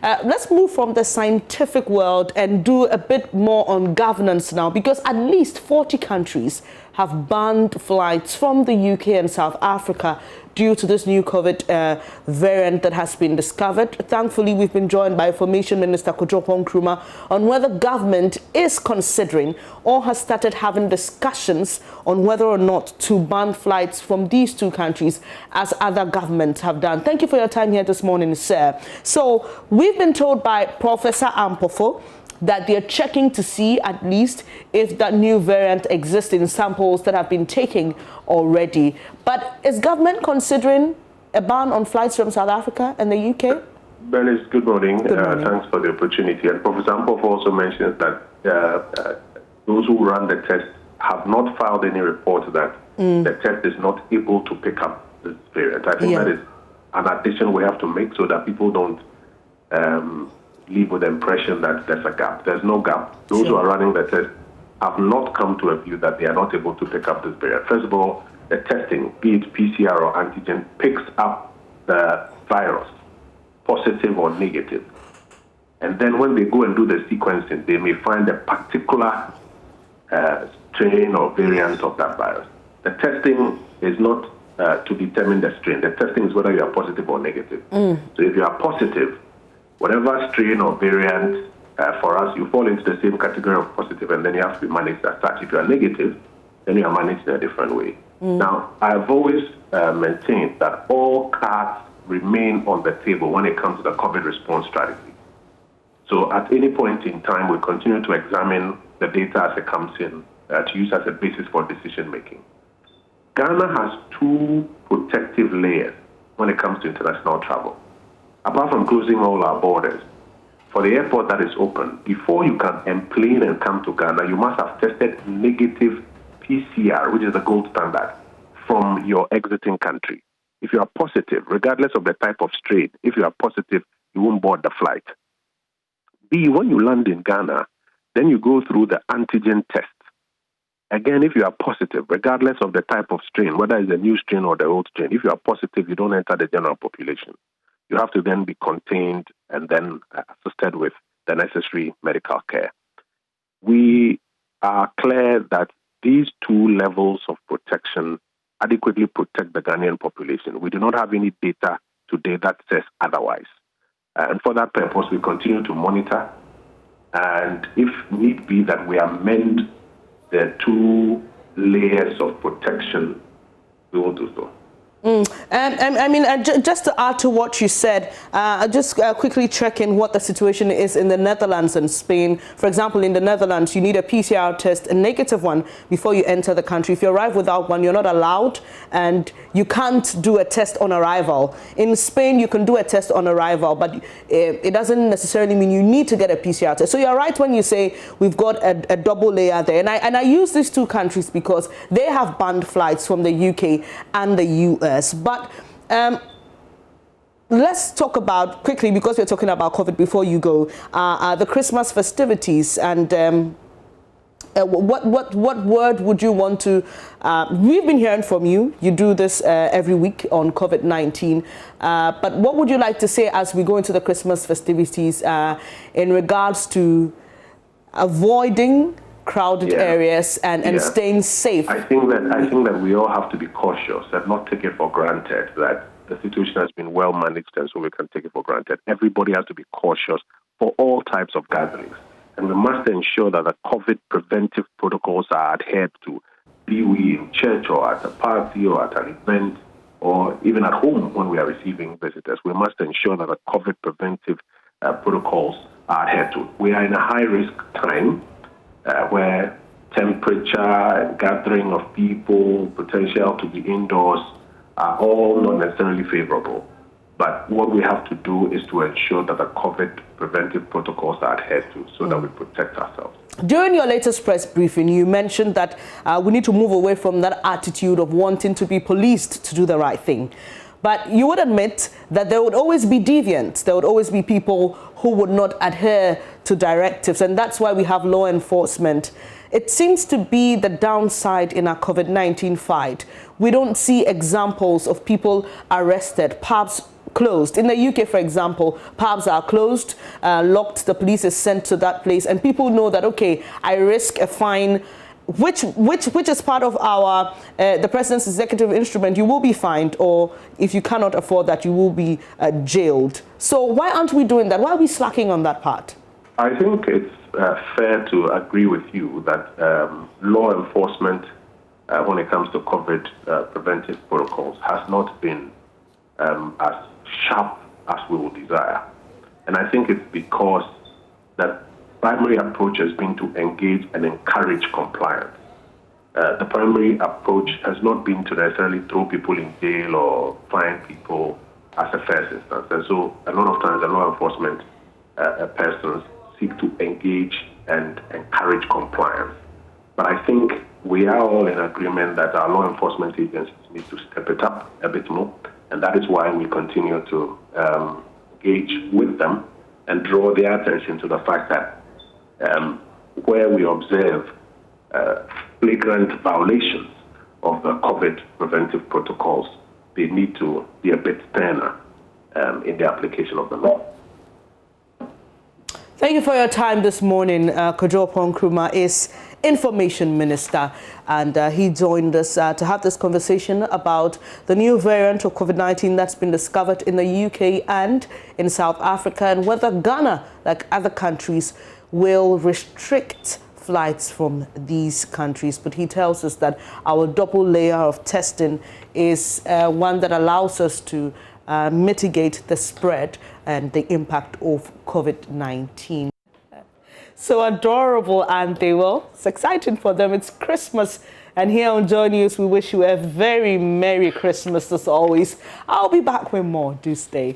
Let's move from the scientific world and do a bit more on governance now, because at least 40 countries have banned flights from the UK and South Africa due to this new COVID variant that has been discovered. Thankfully, we've been joined by Information Minister Kojo Nkrumah on whether government is considering or has started having discussions on whether or not to ban flights from these two countries, as other governments have done. Thank you for your time here this morning, sir. So we've been told by Professor Ampofo that they're checking to see at least if that new variant exists in samples that have been taken already. But is government considering a ban on flights from South Africa and the UK? Bernice, good morning. Good morning. Thanks for the opportunity. And Professor Ampofo also mentions that those who run the test have not filed any report that the test is not able to pick up this variant. I think that is an addition we have to make so that people don't leave with the impression that there's a gap. There's no gap. Those who are running the test have not come to a view that they are not able to pick up this variant. First of all, the testing, be it PCR or antigen, picks up the virus, positive or negative. And then when they go and do the sequencing, they may find a particular strain or variant of that virus. The testing is not to determine the strain. The testing is whether you are positive or negative. So if you are positive, whatever strain or variant, for us, you fall into the same category of positive, and then you have to be managed as such. If you are negative, then you are managed in a different way. Now, I've always maintained that all cards remain on the table when it comes to the COVID response strategy. So at any point in time, we continue to examine the data as it comes in to use as a basis for decision making. Ghana has two protective layers when it comes to international travel. Apart from closing all our borders, for the airport that is open, before you can enplane and come to Ghana, you must have tested negative PCR, which is the gold standard, from your exiting country. If you are positive, regardless of the type of strain, if you are positive, you won't board the flight. B, when you land in Ghana, then you go through the antigen test. Again, if you are positive, regardless of the type of strain, whether it's a new strain or the old strain, if you are positive, you don't enter the general population. You have to then be contained and then assisted with the necessary medical care. We are clear that these two levels of protection adequately protect the Ghanaian population. We do not have any data today that says otherwise. And for that purpose, we continue to monitor. And if need be that we amend the two layers of protection, we will do so. Just to add to what you said, just quickly checking what the situation is in the Netherlands and Spain. For example, in the Netherlands, you need a PCR test, a negative one, before you enter the country. If you arrive without one, you're not allowed, and you can't do a test on arrival. In Spain, you can do a test on arrival, but it doesn't necessarily mean you need to get a PCR test. So you're right when you say we've got a double layer there. And I use these two countries because they have banned flights from the UK and the US. But let's talk about quickly, because we're talking about COVID before you go, the Christmas festivities, and what word would you want to, we've been hearing from you, you do this every week on COVID-19, but what would you like to say as we go into the Christmas festivities in regards to avoiding crowded areas and staying safe? I think that we all have to be cautious and not take it for granted that the situation has been well managed, and so we can take it for granted. Everybody has to be cautious for all types of gatherings, and we must ensure that the COVID preventive protocols are adhered to, be we in church or at a party or at an event or even at home when we are receiving visitors. We must ensure that the COVID preventive protocols are adhered to. We are in a high-risk time where temperature and gathering of people, potential to be indoors, are all not necessarily favorable. But what we have to do is to ensure that the COVID preventive protocols are adhered to so that we protect ourselves. During your latest press briefing, you mentioned that we need to move away from that attitude of wanting to be policed to do the right thing. But you would admit that there would always be deviants. There would always be people who would not adhere to directives, and that's why we have law enforcement. It seems to be the downside in our COVID-19 fight. We don't see examples of people arrested, pubs closed. In the UK, for example, pubs are closed, locked, the police is sent to that place, and people know that, okay, I risk a fine, which is part of our the president's executive instrument. You will be fined, or if you cannot afford that, you will be jailed. So why aren't we doing that? Why are we slacking on that part? I think it's fair to agree with you that law enforcement, when it comes to COVID preventive protocols, has not been as sharp as we would desire. And I think it's because that primary approach has been to engage and encourage compliance. The primary approach has not been to necessarily throw people in jail or fine people as a first instance. And so a lot of times the law enforcement persons seek to engage and encourage compliance. But I think we are all in agreement that our law enforcement agencies need to step it up a bit more. And that is why we continue to engage with them and draw their attention to the fact that where we observe flagrant violations of the COVID preventive protocols, they need to be a bit sterner in the application of the law. Thank you for your time this morning. Kojo Nkrumah is Information Minister, and he joined us to have this conversation about the new variant of COVID-19 that's been discovered in the UK and in South Africa, and whether Ghana, like other countries, will restrict flights from these countries. But he tells us that our double layer of testing is one that allows us to mitigate the spread and the impact of COVID-19. So adorable, aren't they? Well, it's exciting for them. It's Christmas. And here on JoyNews, we wish you a very Merry Christmas as always. I'll be back with more. Do stay.